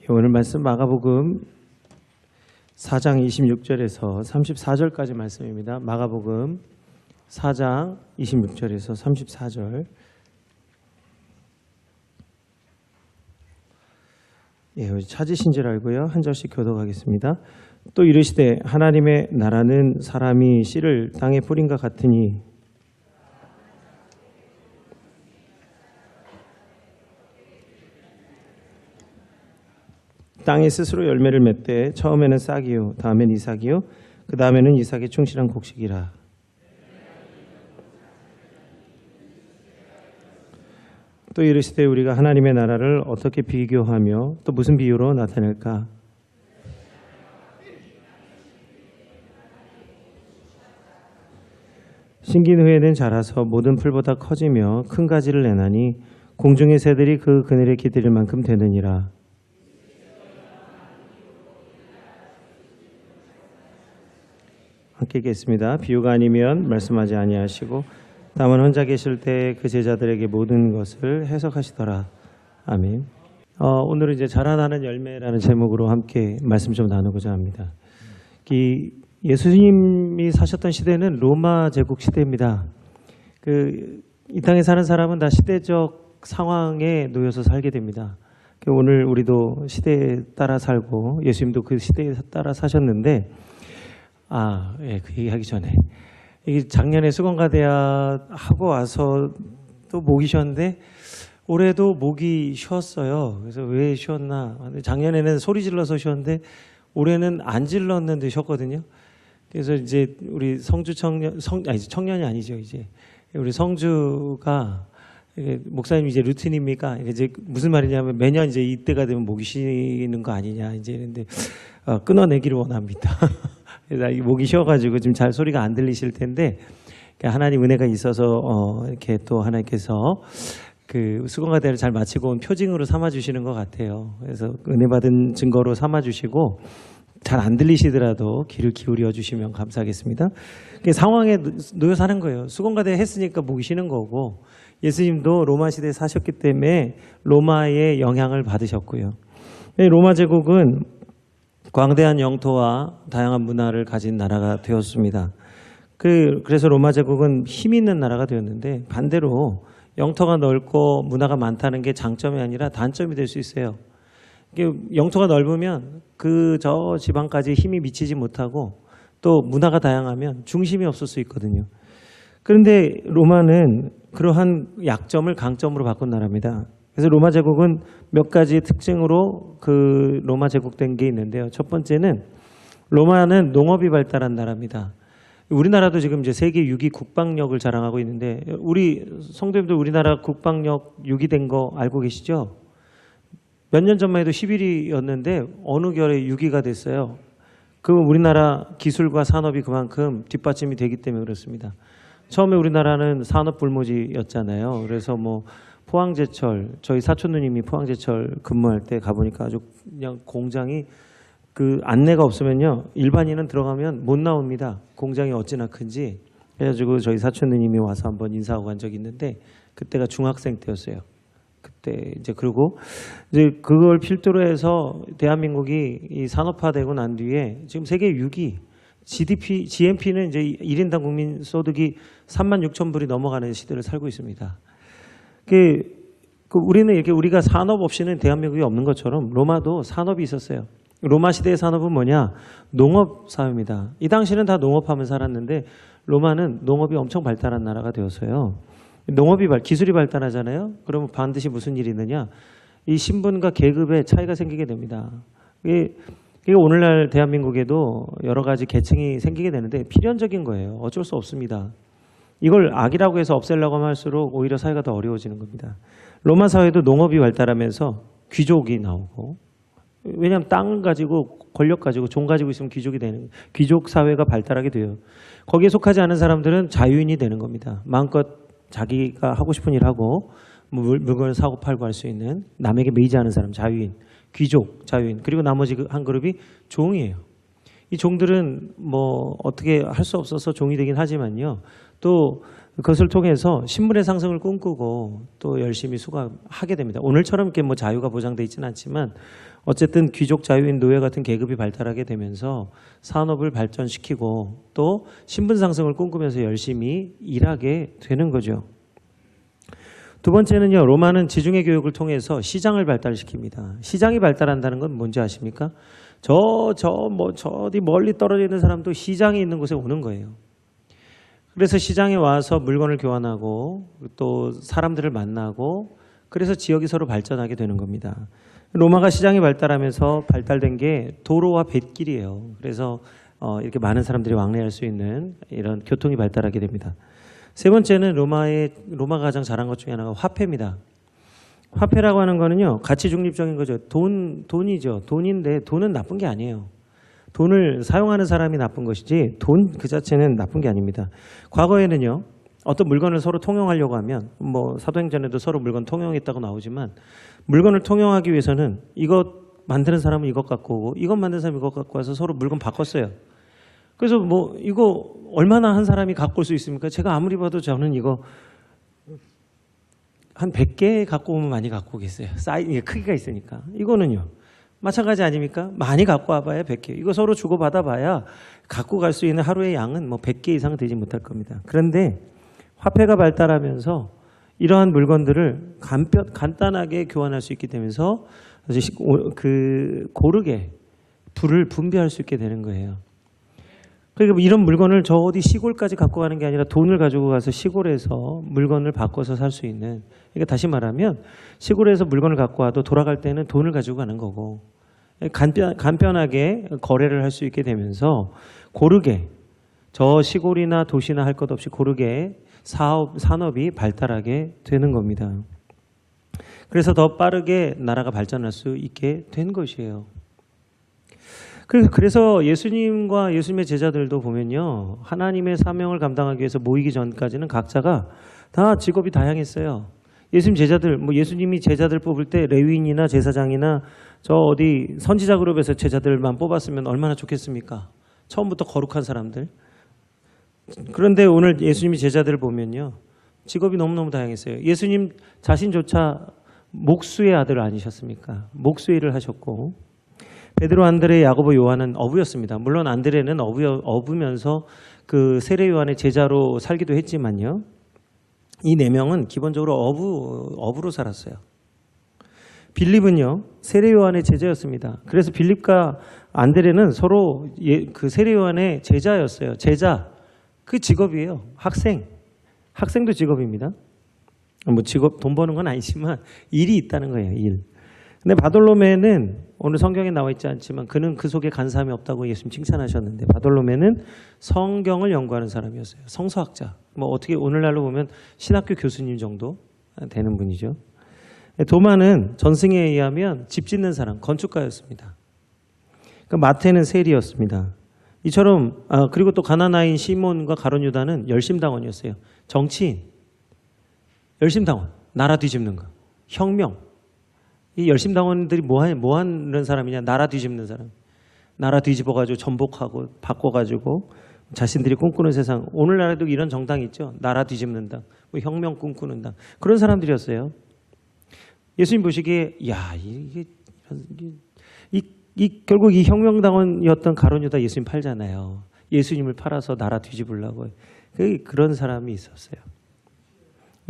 오늘 말씀 마가복음 4장 26절에서 34절까지 말씀입니다. 마가복음 4장 26절에서 34절. 찾으신 줄 알고요. 한 절씩 교독하겠습니다. 또 이르시되 하나님의 나라는 사람이 씨를 땅에 뿌린 것 같으니 땅이 스스로 열매를 맺되 처음에는 싹이요 다음엔 이삭이요 그 다음에는 이삭의 충실한 곡식이라. 또 이르시되 우리가 하나님의 나라를 어떻게 비교하며 또 무슨 비유로 나타낼까? 심긴 후에는 자라서 모든 풀보다 커지며 큰 가지를 내나니 공중의 새들이 그 그늘에 기들일 만큼 되느니라. 함께 읽겠습니다. 비유가 아니면 말씀하지 아니하시고 다만 혼자 계실 때 그 제자들에게 모든 것을 해석하시더라. 아멘. 오늘은 이제 자라나는 열매라는 제목으로 함께 말씀 좀 나누고자 합니다. 예수님이 사셨던 시대는 로마 제국 시대입니다. 이 땅에 사는 사람은 다 시대적 상황에 놓여서 살게 됩니다. 오늘 우리도 시대에 따라 살고 예수님도 그 시대에 따라 사셨는데 그 얘기하기 전에 작년에 수건과대학 하고 와서 또 목이 쉬었는데 올해도 목이 쉬었어요. 그래서 왜 쉬었나? 작년에는 소리 질러서 쉬었는데 올해는 안 질렀는데 쉬었거든요. 그래서 이제 우리 청년이 아니죠. 이제 우리 성주가 목사님 이제 루틴입니까? 이제 무슨 말이냐면 매년 이제 이때가 되면 목이 쉬는 거 아니냐 이제 이런데 끊어내기를 원합니다. 목이 쉬어가지고 지금 잘 소리가 안 들리실 텐데 하나님 은혜가 있어서 이렇게 또 하나님께서 그 수건과대를 잘 마치고 온 표징으로 삼아주시는 것 같아요. 그래서 은혜 받은 증거로 삼아주시고 잘 안 들리시더라도 귀를 기울여 주시면 감사하겠습니다. 상황에 놓여 사는 거예요. 수건과대 했으니까 목이 쉬는 거고 예수님도 로마 시대에 사셨기 때문에 로마의 영향을 받으셨고요. 로마 제국은 광대한 영토와 다양한 문화를 가진 나라가 되었습니다. 그래서 로마 제국은 힘 있는 나라가 되었는데 반대로 영토가 넓고 문화가 많다는 게 장점이 아니라 단점이 될 수 있어요. 영토가 넓으면 저 지방까지 힘이 미치지 못하고 또 문화가 다양하면 중심이 없을 수 있거든요. 그런데 로마는 그러한 약점을 강점으로 바꾼 나라입니다. 그래서 로마 제국은 몇 가지 특징으로 로마 제국된 게 있는데요. 첫 번째는 로마는 농업이 발달한 나라입니다. 우리나라도 지금 이제 세계 6위 국방력을 자랑하고 있는데 우리 성도님들 우리나라 국방력 6위 된 거 알고 계시죠? 몇 년 전만 해도 11위였는데 어느 결에 6위가 됐어요. 우리나라 기술과 산업이 그만큼 뒷받침이 되기 때문에 그렇습니다. 처음에 우리나라는 산업 불모지였잖아요. 그래서 포항제철, 저희 사촌 누님이 포항제철 근무할 때 가보니까 아주 그냥 공장이 안내가 없으면요 일반인은 들어가면 못 나옵니다. 공장이 어찌나 큰지. 그래가지고 저희 사촌 누님이 와서 한번 인사하고 간 적이 있는데 그때가 중학생 때였어요. 그때 그리고 그걸 필두로 해서 대한민국이 산업화되고 난 뒤에 지금 세계 6위 GNP는 이제 1인당 국민 소득이 36,000불이 넘어가는 시대를 살고 있습니다. 우리는 이렇게 우리가 산업 없이는 대한민국이 없는 것처럼 로마도 산업이 있었어요. 로마 시대의 산업은 뭐냐? 농업 사회입니다. 이 당시는 다 농업하면 살았는데 로마는 농업이 엄청 발달한 나라가 되었어요. 기술이 발달하잖아요. 그러면 반드시 무슨 일이 있느냐? 이 신분과 계급의 차이가 생기게 됩니다. 이게 오늘날 대한민국에도 여러 가지 계층이 생기게 되는데 필연적인 거예요. 어쩔 수 없습니다. 이걸 악이라고 해서 없애려고 하면 할수록 오히려 사회가 더 어려워지는 겁니다. 로마 사회도 농업이 발달하면서 귀족이 나오고 왜냐하면 땅 가지고 권력 가지고 종 가지고 있으면 귀족이 되는 귀족 사회가 발달하게 돼요. 거기에 속하지 않은 사람들은 자유인이 되는 겁니다. 마음껏 자기가 하고 싶은 일 하고 물건을 사고 팔고 할 수 있는 남에게 매이지 않은 사람 자유인, 귀족, 자유인 그리고 나머지 한 그룹이 종이에요. 이 종들은 어떻게 할 수 없어서 종이 되긴 하지만요. 또 그것을 통해서 신분의 상승을 꿈꾸고 또 열심히 수고하게 됩니다. 오늘처럼 이렇게 뭐 자유가 보장되어 있지는 않지만 어쨌든 귀족 자유인 노예 같은 계급이 발달하게 되면서 산업을 발전시키고 또 신분 상승을 꿈꾸면서 열심히 일하게 되는 거죠. 두 번째는요, 로마는 지중해 교육을 통해서 시장을 발달시킵니다. 시장이 발달한다는 건 뭔지 아십니까? 어디 멀리 떨어져 있는 사람도 시장이 있는 곳에 오는 거예요. 그래서 시장에 와서 물건을 교환하고 또 사람들을 만나고 그래서 지역이 서로 발전하게 되는 겁니다. 로마가 시장이 발달하면서 발달된 게 도로와 뱃길이에요. 그래서 이렇게 많은 사람들이 왕래할 수 있는 이런 교통이 발달하게 됩니다. 세 번째는 로마가 가장 잘한 것 중에 하나가 화폐입니다. 화폐라고 하는 거는요, 가치 중립적인 거죠. 돈이죠. 돈인데 돈은 나쁜 게 아니에요. 돈을 사용하는 사람이 나쁜 것이지 돈 그 자체는 나쁜 게 아닙니다. 과거에는요, 어떤 물건을 서로 통용하려고 하면 뭐 사도행전에도 서로 물건 통용했다고 나오지만 물건을 통용하기 위해서는 이것 만드는 사람은 이것 갖고 오고 이것 만드는 사람은 이것 갖고 와서 서로 물건 바꿨어요. 그래서 뭐 이거 얼마나 한 사람이 갖고 올 수 있습니까? 제가 아무리 봐도 저는 이거 한 100개 갖고 오면 많이 갖고 오겠어요. 크기가 있으니까. 이거는요, 마찬가지 아닙니까? 많이 갖고 와봐야 100개. 이거 서로 주고받아 봐야 갖고 갈 수 있는 하루의 양은 뭐 100개 이상 되지 못할 겁니다. 그런데 화폐가 발달하면서 이러한 물건들을 간단하게 교환할 수 있게 되면서 고르게 부를 분배할 수 있게 되는 거예요. 그러니까 이런 물건을 저 어디 시골까지 갖고 가는 게 아니라 돈을 가지고 가서 시골에서 물건을 바꿔서 살 수 있는, 그러니까 다시 말하면 시골에서 물건을 갖고 와도 돌아갈 때는 돈을 가지고 가는 거고 간편하게 거래를 할 수 있게 되면서 고르게 저 시골이나 도시나 할 것 없이 고르게 산업이 발달하게 되는 겁니다. 그래서 더 빠르게 나라가 발전할 수 있게 된 것이에요. 그래서 예수님과 예수님의 제자들도 보면요, 하나님의 사명을 감당하기 위해서 모이기 전까지는 각자가 다 직업이 다양했어요. 예수님이 제자들 뽑을 때 레위인이나 제사장이나 저 어디 선지자 그룹에서 제자들만 뽑았으면 얼마나 좋겠습니까? 처음부터 거룩한 사람들. 그런데 오늘 예수님이 제자들을 보면요, 직업이 너무너무 다양했어요. 예수님 자신조차 목수의 아들 아니셨습니까? 목수 일을 하셨고, 베드로, 안드레, 야고보, 요한은 어부였습니다. 물론 안드레는 어부면서 그 세례 요한의 제자로 살기도 했지만요, 이 네 명은 기본적으로 어부로 살았어요. 빌립은요, 세례 요한의 제자였습니다. 그래서 빌립과 안드레는 서로 그 세례 요한의 제자였어요. 제자, 그 직업이에요. 학생도 직업입니다. 뭐 직업 돈 버는 건 아니지만 일이 있다는 거예요. 일. 근데 바돌로메는 오늘 성경에 나와 있지 않지만 그는 그 속에 간사함이 없다고 예수님 칭찬하셨는데, 바돌로메는 성경을 연구하는 사람이었어요. 성서학자. 뭐 어떻게 오늘날로 보면 신학교 교수님 정도 되는 분이죠. 도마는 전승에 의하면 집 짓는 사람, 건축가였습니다. 그러니까 마태는 세리였습니다. 이처럼 그리고 또 가나나인 시몬과 가룟 유다는 열심당원이었어요. 정치인, 열심당원, 나라 뒤집는 거, 혁명. 이 열심당원들이 뭐 하는 사람이냐? 나라 뒤집는 사람. 나라 뒤집어가지고 전복하고 바꿔가지고 자신들이 꿈꾸는 세상. 오늘날에도 이런 정당이 있죠. 나라 뒤집는 당, 뭐 혁명 꿈꾸는 당. 그런 사람들이었어요. 예수님 보시기에 결국 이 혁명당원이었던 가룟 유다 예수님 팔잖아요. 예수님을 팔아서 나라 뒤집으려고. 그런 사람이 있었어요.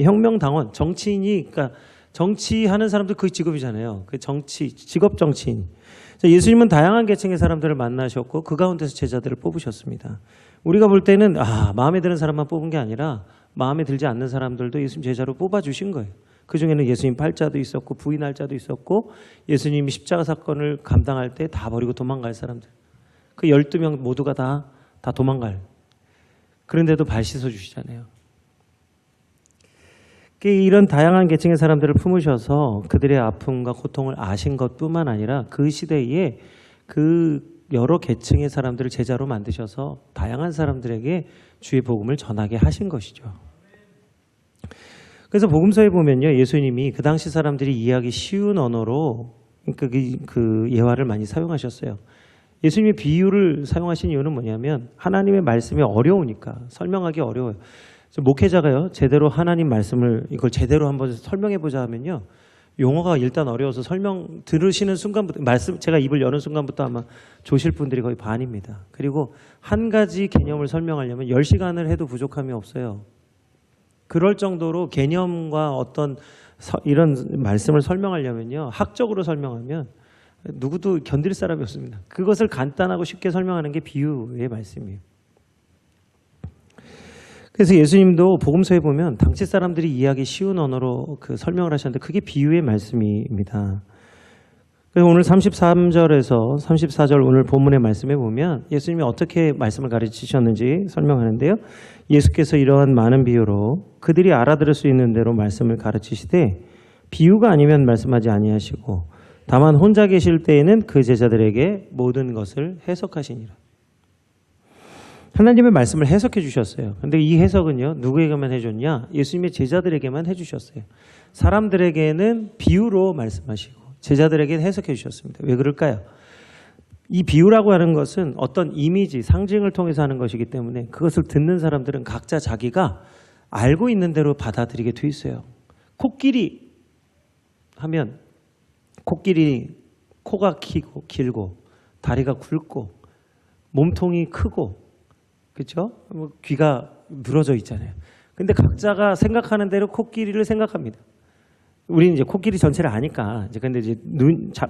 혁명당원, 정치인이, 그러니까 정치하는 사람도 그 직업이잖아요. 그 직업 정치인. 예수님은 다양한 계층의 사람들을 만나셨고 그 가운데서 제자들을 뽑으셨습니다. 우리가 볼 때는 마음에 드는 사람만 뽑은 게 아니라 마음에 들지 않는 사람들도 예수님 제자로 뽑아주신 거예요. 그중에는 예수님 팔자도 있었고 부인할 자도 있었고 예수님이 십자가 사건을 감당할 때 다 버리고 도망갈 사람들. 그 12명 모두가 다 도망갈. 그런데도 발 씻어주시잖아요. 이런 다양한 계층의 사람들을 품으셔서 그들의 아픔과 고통을 아신 것뿐만 아니라 그 시대에 그 여러 계층의 사람들을 제자로 만드셔서 다양한 사람들에게 주의 복음을 전하게 하신 것이죠. 그래서 복음서에 보면요, 예수님이 그 당시 사람들이 이해하기 쉬운 언어로 그 예화를 많이 사용하셨어요. 예수님이 비유를 사용하신 이유는 뭐냐면 하나님의 말씀이 어려우니까, 설명하기 어려워요. 목회자가요, 제대로 하나님 말씀을 이걸 제대로 한번 설명해 보자 하면요, 용어가 일단 어려워서 설명 들으시는 순간부터 말씀 제가 입을 여는 순간부터 아마 조실 분들이 거의 반입니다. 그리고 한 가지 개념을 설명하려면 10시간을 해도 부족함이 없어요. 그럴 정도로 개념과 어떤 이런 말씀을 설명하려면요, 학적으로 설명하면 누구도 견딜 사람이 없습니다. 그것을 간단하고 쉽게 설명하는 게 비유의 말씀이에요. 그래서 예수님도 복음서에 보면 당시 사람들이 이해하기 쉬운 언어로 그 설명을 하셨는데 그게 비유의 말씀입니다. 그래서 오늘 33절에서 34절 오늘 본문의 말씀에 보면 예수님이 어떻게 말씀을 가르치셨는지 설명하는데요. 예수께서 이러한 많은 비유로 그들이 알아들을 수 있는 대로 말씀을 가르치시되 비유가 아니면 말씀하지 아니하시고 다만 혼자 계실 때에는 그 제자들에게 모든 것을 해석하시니라. 하나님의 말씀을 해석해 주셨어요. 그런데 이 해석은요, 누구에게만 해줬냐? 예수님의 제자들에게만 해주셨어요. 사람들에게는 비유로 말씀하시고 제자들에게는 해석해 주셨습니다. 왜 그럴까요? 이 비유라고 하는 것은 어떤 이미지, 상징을 통해서 하는 것이기 때문에 그것을 듣는 사람들은 각자 자기가 알고 있는 대로 받아들이게 돼 있어요. 코끼리 하면 코끼리 코가 길고 다리가 굵고 몸통이 크고 그렇죠? 귀가 늘어져 있잖아요. 근데 각자가 생각하는 대로 코끼리를 생각합니다. 우리는 이제 코끼리 전체를 아니까 근데 이제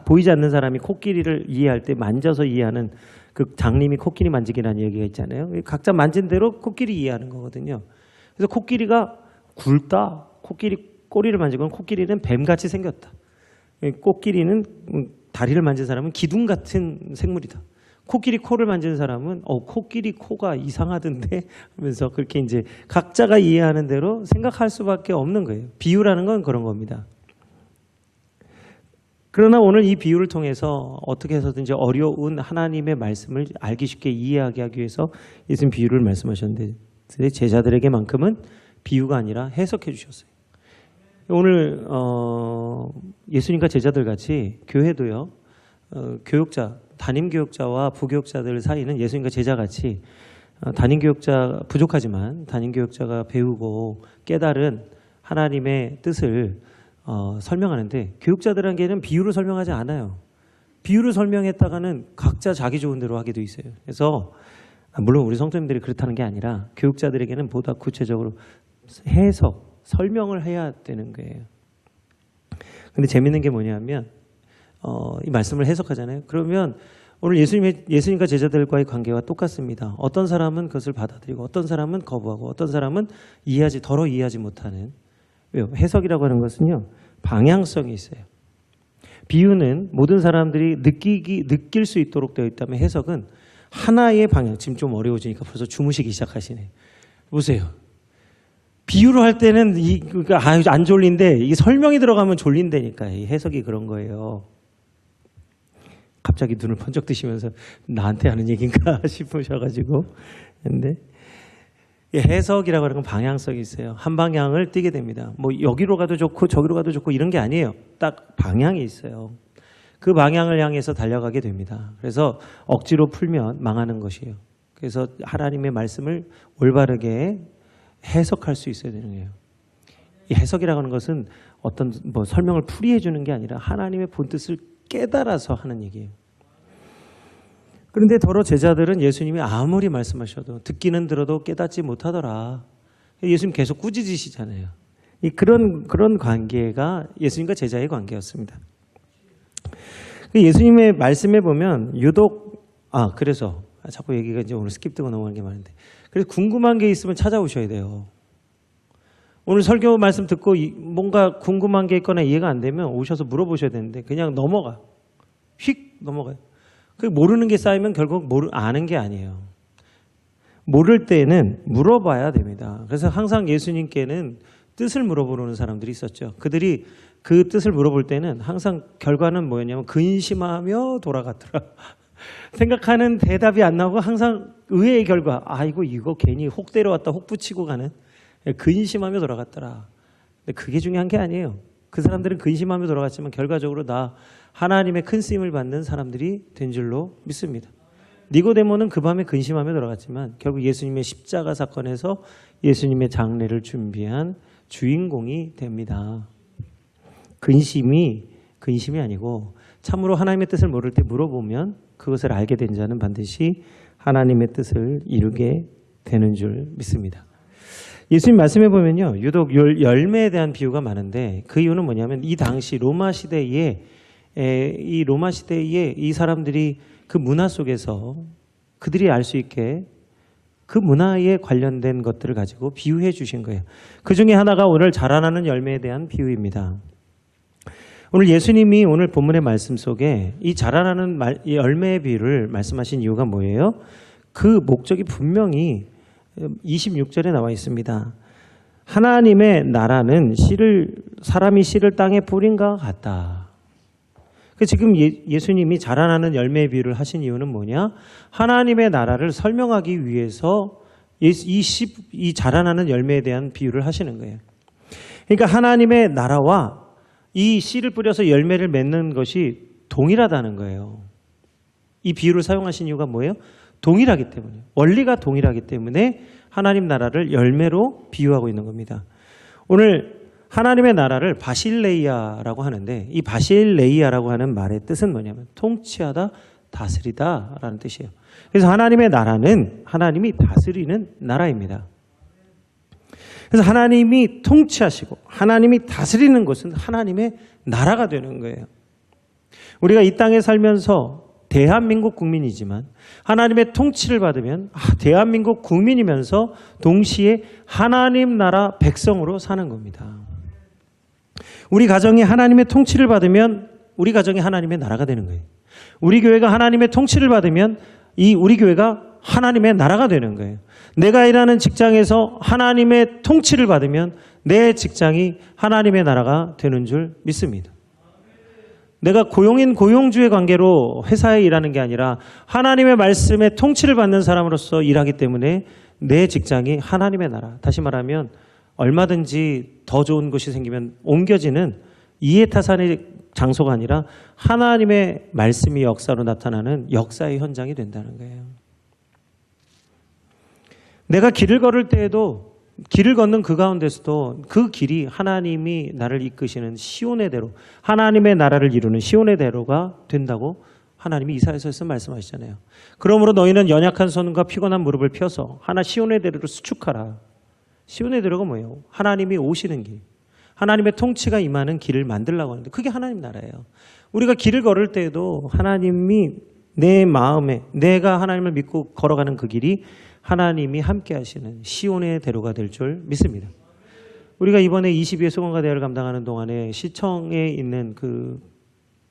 보이지 않는 사람이 코끼리를 이해할 때 만져서 이해하는 그 장님이 코끼리 만지기라는 얘기가 있잖아요. 각자 만진 대로 코끼리 이해하는 거거든요. 그래서 코끼리가 굵다. 코끼리 꼬리를 만지고는 코끼리는 뱀같이 생겼다. 코끼리는 다리를 만진 사람은 기둥 같은 생물이다. 코끼리 코를 만지는 사람은 코끼리 코가 이상하던데 하면서 그렇게 이제 각자가 이해하는 대로 생각할 수밖에 없는 거예요. 비유라는 건 그런 겁니다. 그러나 오늘 이 비유를 통해서 어떻게 해서든지 어려운 하나님의 말씀을 알기 쉽게 이해하게 하기 위해서 예수님 비유를 말씀하셨는데 제자들에게만큼은 비유가 아니라 해석해 주셨어요. 오늘 예수님과 제자들 같이 교회도요, 교육자 담임 교육자와 부교육자들 사이는 예수님과 제자같이 담임 교육자 부족하지만 담임 교육자가 배우고 깨달은 하나님의 뜻을 설명하는데 교육자들에게는 비유로 설명하지 않아요. 비유로 설명했다가는 각자 자기 좋은 대로 하게 돼 있어요. 그래서 물론 우리 성도님들이 그렇다는 게 아니라 교육자들에게는 보다 구체적으로 해석, 설명을 해야 되는 거예요. 근데 재밌는 게 뭐냐면 이 말씀을 해석하잖아요. 그러면 오늘 예수님과 제자들과의 관계와 똑같습니다. 어떤 사람은 그것을 받아들이고 어떤 사람은 거부하고 어떤 사람은 덜어 이해하지 못하는. 왜요? 해석이라고 하는 것은요, 방향성이 있어요. 비유는 모든 사람들이 느낄 수 있도록 되어 있다면 해석은 하나의 방향. 지금 좀 어려워지니까 벌써 주무시기 시작하시네. 보세요. 비유로 할 때는 안 졸린데 이게 설명이 들어가면 졸린다니까. 이 해석이 그런 거예요. 갑자기 눈을 번쩍 뜨시면서 나한테 하는 얘기인가 싶으셔가지고. 근데 해석이라고 하는 건 방향성이 있어요. 한 방향을 띄게 됩니다. 뭐 여기로 가도 좋고 저기로 가도 좋고 이런 게 아니에요. 딱 방향이 있어요. 그 방향을 향해서 달려가게 됩니다. 그래서 억지로 풀면 망하는 것이에요. 그래서 하나님의 말씀을 올바르게 해석할 수 있어야 되는 거예요. 이 해석이라고 하는 것은 어떤 설명을 풀이해 주는 게 아니라 하나님의 본뜻을 깨달아서 하는 얘기예요. 그런데 더러 제자들은 예수님이 아무리 말씀하셔도 듣기는 들어도 깨닫지 못하더라. 예수님 계속 꾸짖으시잖아요. 그런 관계가 예수님과 제자의 관계였습니다. 예수님의 말씀에 보면 유독 그래서 자꾸 얘기가 이제 오늘 스킵되고 넘어가는 게 많은데, 그래서 궁금한 게 있으면 찾아오셔야 돼요. 오늘 설교 말씀 듣고 뭔가 궁금한 게 있거나 이해가 안 되면 오셔서 물어보셔야 되는데 그냥 휙 넘어가요. 모르는 게 쌓이면 결국 아는 게 아니에요. 모를 때는 물어봐야 됩니다. 그래서 항상 예수님께는 뜻을 물어보는 사람들이 있었죠. 그들이 그 뜻을 물어볼 때는 항상 결과는 뭐였냐면 근심하며 돌아갔더라. 생각하는 대답이 안 나오고 항상 의외의 결과, 이거 괜히 혹 데려왔다 혹 붙이고 가는, 근심하며 돌아갔더라. 근데 그게 중요한 게 아니에요. 그 사람들은 근심하며 돌아갔지만 결과적으로 다 하나님의 큰 쓰임을 받는 사람들이 된 줄로 믿습니다. 니고데모는 그 밤에 근심하며 들어갔지만 결국 예수님의 십자가 사건에서 예수님의 장례를 준비한 주인공이 됩니다. 근심이 아니고 참으로 하나님의 뜻을 모를 때 물어보면 그것을 알게 된 자는 반드시 하나님의 뜻을 이루게 되는 줄 믿습니다. 예수님 말씀해 보면요, 유독 열매에 대한 비유가 많은데 그 이유는 뭐냐면 이 당시 로마 시대에 이 사람들이 그 문화 속에서 그들이 알 수 있게 그 문화에 관련된 것들을 가지고 비유해 주신 거예요. 그 중에 하나가 오늘 자라나는 열매에 대한 비유입니다. 오늘 예수님이 오늘 본문의 말씀 속에 이 자라나는 열매의 비유를 말씀하신 이유가 뭐예요? 그 목적이 분명히 26절에 나와 있습니다. 하나님의 나라는 사람이 씨를 땅에 뿌린 것과 같다. 지금 예수님이 자라나는 열매의 비유를 하신 이유는 뭐냐? 하나님의 나라를 설명하기 위해서 이 자라나는 열매에 대한 비유를 하시는 거예요. 그러니까 하나님의 나라와 이 씨를 뿌려서 열매를 맺는 것이 동일하다는 거예요. 이 비유를 사용하신 이유가 뭐예요? 동일하기 때문에, 원리가 동일하기 때문에 하나님 나라를 열매로 비유하고 있는 겁니다. 오늘 하나님의 나라를 바실레이아라고 하는데 이 바실레이아라고 하는 말의 뜻은 뭐냐면 통치하다, 다스리다라는 뜻이에요. 그래서 하나님의 나라는 하나님이 다스리는 나라입니다. 그래서 하나님이 통치하시고 하나님이 다스리는 것은 하나님의 나라가 되는 거예요. 우리가 이 땅에 살면서 대한민국 국민이지만 하나님의 통치를 받으면 대한민국 국민이면서 동시에 하나님 나라 백성으로 사는 겁니다. 우리 가정이 하나님의 통치를 받으면 우리 가정이 하나님의 나라가 되는 거예요. 우리 교회가 하나님의 통치를 받으면 우리 교회가 하나님의 나라가 되는 거예요. 내가 일하는 직장에서 하나님의 통치를 받으면 내 직장이 하나님의 나라가 되는 줄 믿습니다. 내가 고용인 고용주의 관계로 회사에 일하는 게 아니라 하나님의 말씀에 통치를 받는 사람으로서 일하기 때문에 내 직장이 하나님의 나라. 다시 말하면 얼마든지 더 좋은 곳이 생기면 옮겨지는 이해타산의 장소가 아니라 하나님의 말씀이 역사로 나타나는 역사의 현장이 된다는 거예요. 내가 길을 걸을 때에도 길을 걷는 그 가운데서도 그 길이 하나님이 나를 이끄시는 시온의 대로, 하나님의 나라를 이루는 시온의 대로가 된다고 하나님이 이사야서에서 말씀하시잖아요. 그러므로 너희는 연약한 손과 피곤한 무릎을 펴서 시온의 대로를 수축하라. 시온의 대로가 뭐예요? 하나님이 오시는 길, 하나님의 통치가 임하는 길을 만들려고 하는데 그게 하나님 나라예요. 우리가 길을 걸을 때에도 하나님이 내 마음에 내가 하나님을 믿고 걸어가는 그 길이 하나님이 함께 하시는 시온의 대로가 될 줄 믿습니다. 우리가 이번에 22회 소방과 대회를 감당하는 동안에 시청에 있는 그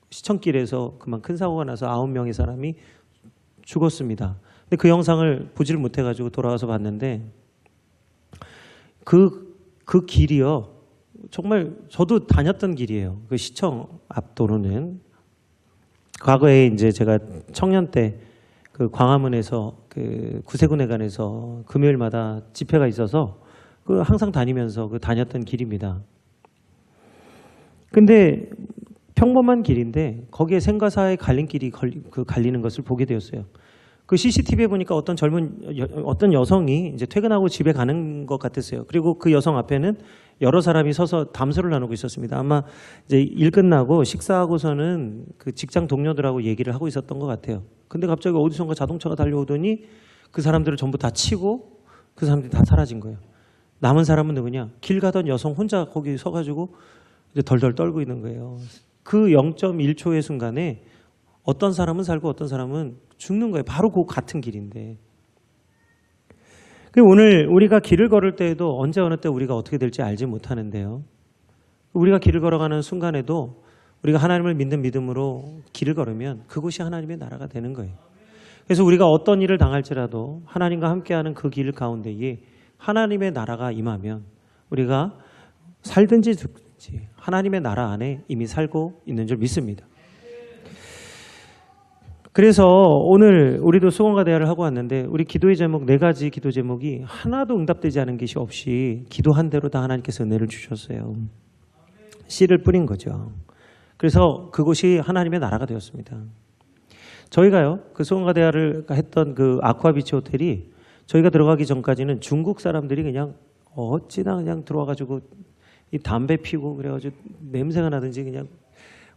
시청길에서 그만 큰 사고가 나서 9명의 사람이 죽었습니다. 근데 그 영상을 보지를 못해가지고 돌아와서 봤는데 그 길이요. 정말 저도 다녔던 길이에요. 그 시청 앞 도로는 과거에 이제 제가 청년 때 그 광화문에서 그 구세군회관에서 금요일마다 집회가 있어서 그 항상 다니면서 그 다녔던 길입니다. 근데 평범한 길인데 거기에 생과사의 갈림길이 갈리는 것을 보게 되었어요. 그 CCTV에 보니까 어떤 여성이 이제 퇴근하고 집에 가는 것 같았어요. 그리고 그 여성 앞에는 여러 사람이 서서 담소를 나누고 있었습니다. 아마 이제 일 끝나고 식사하고서는 그 직장 동료들하고 얘기를 하고 있었던 것 같아요. 근데 갑자기 어디선가 자동차가 달려오더니 그 사람들을 전부 다 치고 그 사람들이 다 사라진 거예요. 남은 사람은 누구냐? 길 가던 여성 혼자 거기 서가지고 이제 덜덜 떨고 있는 거예요. 그 0.1초의 순간에 어떤 사람은 살고 어떤 사람은 죽는 거예요. 바로 그 같은 길인데. 오늘 우리가 길을 걸을 때에도 언제 어느 때 우리가 어떻게 될지 알지 못하는데요. 우리가 길을 걸어가는 순간에도 우리가 하나님을 믿는 믿음으로 길을 걸으면 그곳이 하나님의 나라가 되는 거예요. 그래서 우리가 어떤 일을 당할지라도 하나님과 함께하는 그 길 가운데에 하나님의 나라가 임하면 우리가 살든지 죽든지 하나님의 나라 안에 이미 살고 있는 줄 믿습니다. 그래서 오늘 우리도 수건과 대화를 하고 왔는데 우리 기도의 제목 4가지 기도 제목이 하나도 응답되지 않은 것이 없이 기도한 대로 다 하나님께서 은혜를 주셨어요. 씨를 뿌린 거죠. 그래서 그곳이 하나님의 나라가 되었습니다. 저희가요, 그 수원가대학을 했던 그 아쿠아비치 호텔이 저희가 들어가기 전까지는 중국 사람들이 그냥 어찌나 그냥 들어와가지고 이 담배 피고 그래가지고 냄새가 나든지 그냥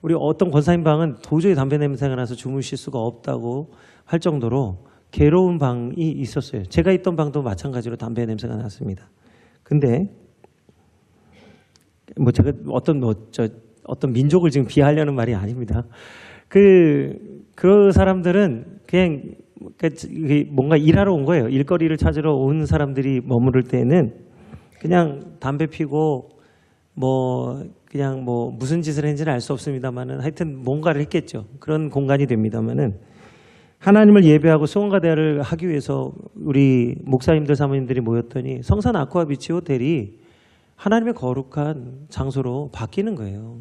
우리 어떤 권사님 방은 도저히 담배 냄새가 나서 주무실 수가 없다고 할 정도로 괴로운 방이 있었어요. 제가 있던 방도 마찬가지로 담배 냄새가 났습니다. 근데 뭐 제가 어떤 민족을 지금 비하하려는 말이 아닙니다. 그 사람들은 그냥 뭔가 일하러 온 거예요. 일거리를 찾으러 온 사람들이 머무를 때는 그냥 담배 피고 그냥 무슨 짓을 했는지는 알 수 없습니다만은 하여튼 뭔가를 했겠죠. 그런 공간이 됩니다만은 하나님을 예배하고 수원가대학을 하기 위해서 우리 목사님들 사모님들이 모였더니 성산 아쿠아비치 호텔이 하나님의 거룩한 장소로 바뀌는 거예요.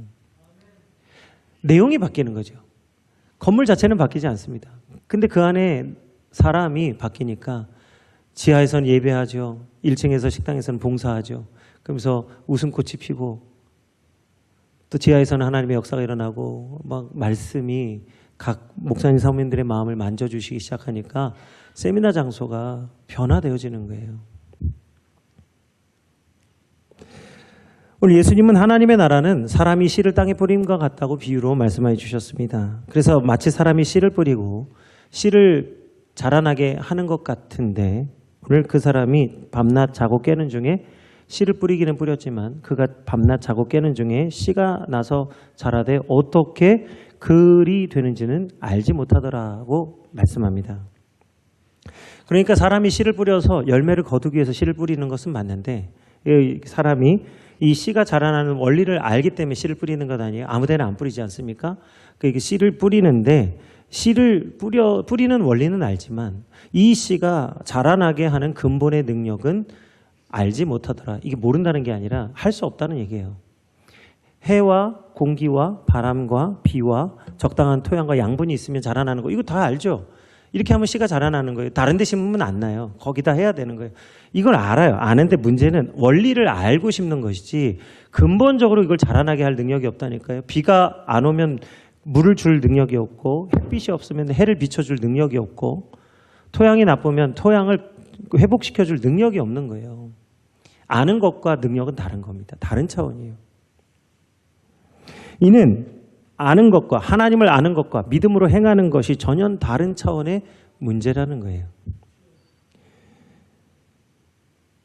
내용이 바뀌는 거죠. 건물 자체는 바뀌지 않습니다. 근데 그 안에 사람이 바뀌니까 지하에서는 예배하죠. 1층에서 식당에서는 봉사하죠. 그러면서 웃음꽃이 피고 또 지하에서는 하나님의 역사가 일어나고 막 말씀이 각 목사님 사모님들의 마음을 만져주시기 시작하니까 세미나 장소가 변화되어지는 거예요. 오늘 예수님은 하나님의 나라는 사람이 씨를 땅에 뿌림과 같다고 비유로 말씀해 주셨습니다. 그래서 마치 사람이 씨를 뿌리고 씨를 자라나게 하는 것 같은데 오늘 그 사람이 밤낮 자고 깨는 중에 씨를 뿌리기는 뿌렸지만 그가 밤낮 자고 깨는 중에 씨가 나서 자라되 어떻게 글이 되는지는 알지 못하더라고 말씀합니다. 그러니까 사람이 씨를 뿌려서 열매를 거두기 위해서 씨를 뿌리는 것은 맞는데 사람이 이 씨가 자라나는 원리를 알기 때문에 씨를 뿌리는 것 아니에요. 아무데나 안 뿌리지 않습니까? 그러니까 씨를 뿌리는데 씨를 뿌리는 원리는 알지만 이 씨가 자라나게 하는 근본의 능력은 알지 못하더라. 이게 모른다는 게 아니라 할 수 없다는 얘기예요. 해와 공기와 바람과 비와 적당한 토양과 양분이 있으면 자라나는 거 이거 다 알죠? 이렇게 하면 씨가 자라나는 거예요. 다른 데 심으면 안 나요. 거기다 해야 되는 거예요. 이걸 알아요. 아는데 문제는 원리를 알고 심는 것이지 근본적으로 이걸 자라나게 할 능력이 없다니까요. 비가 안 오면 물을 줄 능력이 없고 햇빛이 없으면 해를 비춰줄 능력이 없고 토양이 나쁘면 토양을 회복시켜줄 능력이 없는 거예요. 아는 것과 능력은 다른 겁니다. 다른 차원이에요. 이는 아는 것과 하나님을 아는 것과 믿음으로 행하는 것이 전혀 다른 차원의 문제라는 거예요.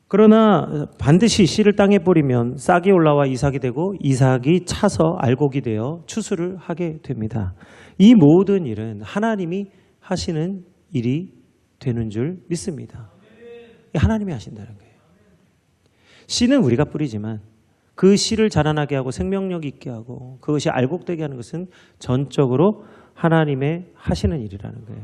그러나 반드시 씨를 땅에 뿌리면 싹이 올라와 이삭이 되고 이삭이 차서 알곡이 되어 추수를 하게 됩니다. 이 모든 일은 하나님이 하시는 일이 되는 줄 믿습니다. 하나님이 하신다는 거예요. 씨는 우리가 뿌리지만 그 씨를 자라나게 하고 생명력 있게 하고 그것이 알곡되게 하는 것은 전적으로 하나님의 하시는 일이라는 거예요.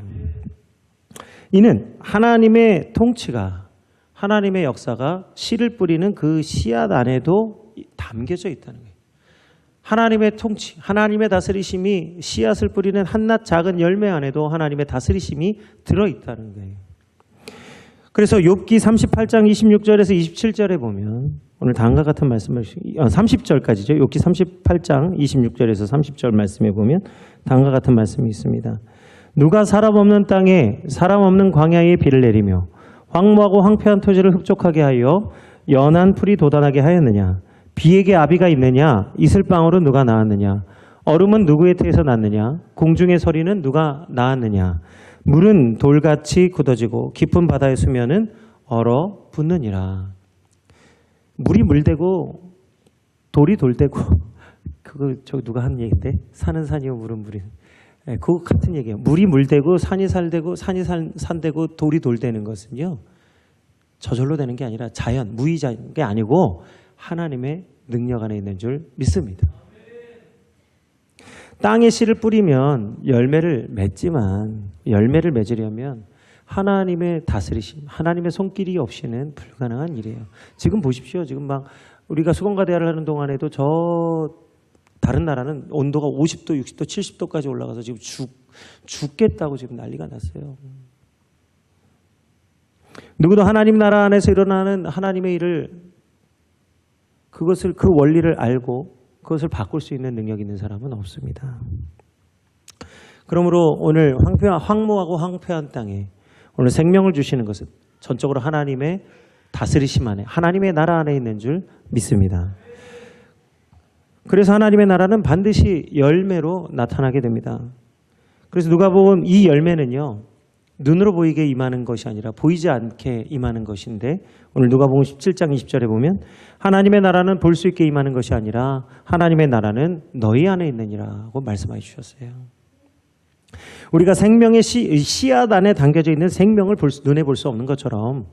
이는 하나님의 통치가 하나님의 역사가 씨를 뿌리는 그 씨앗 안에도 담겨져 있다는 거예요. 하나님의 통치, 하나님의 다스리심이 씨앗을 뿌리는 한낱 작은 열매 안에도 하나님의 다스리심이 들어있다는 거예요. 그래서 욥기 38장 26절에서 27절에 보면 오늘 다음과 같은 말씀을 30절까지죠. 욥기 38장 26절에서 30절 말씀에 보면 다음과 같은 말씀이 있습니다. 누가 사람 없는 땅에 사람 없는 광야에 비를 내리며 황무하고 황폐한 토지를 흡족하게 하여 연한 풀이 돋아나게 하였느냐? 비에게 아비가 있느냐? 이슬방울은 누가 낳았느냐? 얼음은 누구의 태에서 났느냐? 공중의 서리는 누가 낳았느냐? 물은 돌같이 굳어지고 깊은 바다의 수면은 얼어붙느니라. 물이 물대고 돌이 돌대고 그거 저 누가 한 얘기인데 사는 산이요 물은 물이 그거 같은 얘기예요. 물이 물대고 산이 살대고 산이 산대고 돌이 돌대는 것은요 저절로 되는 게 아니라 자연 무의자인 게 아니고 하나님의 능력 안에 있는 줄 믿습니다. 땅에 씨를 뿌리면 열매를 맺지만 열매를 맺으려면 하나님의 다스리심, 하나님의 손길이 없이는 불가능한 일이에요. 지금 보십시오. 지금 막 우리가 수건가대화를 하는 동안에도 저 다른 나라는 온도가 50도, 60도, 70도까지 올라가서 지금 죽겠다고 지금 난리가 났어요. 누구도 하나님 나라 안에서 일어나는 하나님의 일을 그것을 그 원리를 알고 그것을 바꿀 수 있는 능력이 있는 사람은 없습니다. 그러므로 오늘 황무하고 황폐한 땅에 오늘 생명을 주시는 것은 전적으로 하나님의 다스리심 안에, 하나님의 나라 안에 있는 줄 믿습니다. 그래서 하나님의 나라는 반드시 열매로 나타나게 됩니다. 그래서 누가복음 이 열매는요, 눈으로 보이게 임하는 것이 아니라 보이지 않게 임하는 것인데, 오늘 누가복음 17장 20절에 보면 하나님의 나라는 볼 수 있게 임하는 것이 아니라 하나님의 나라는 너희 안에 있느니라고 말씀해 주셨어요. 우리가 생명의 씨앗 안에 담겨져 있는 생명을 눈에 볼 수 없는 것처럼,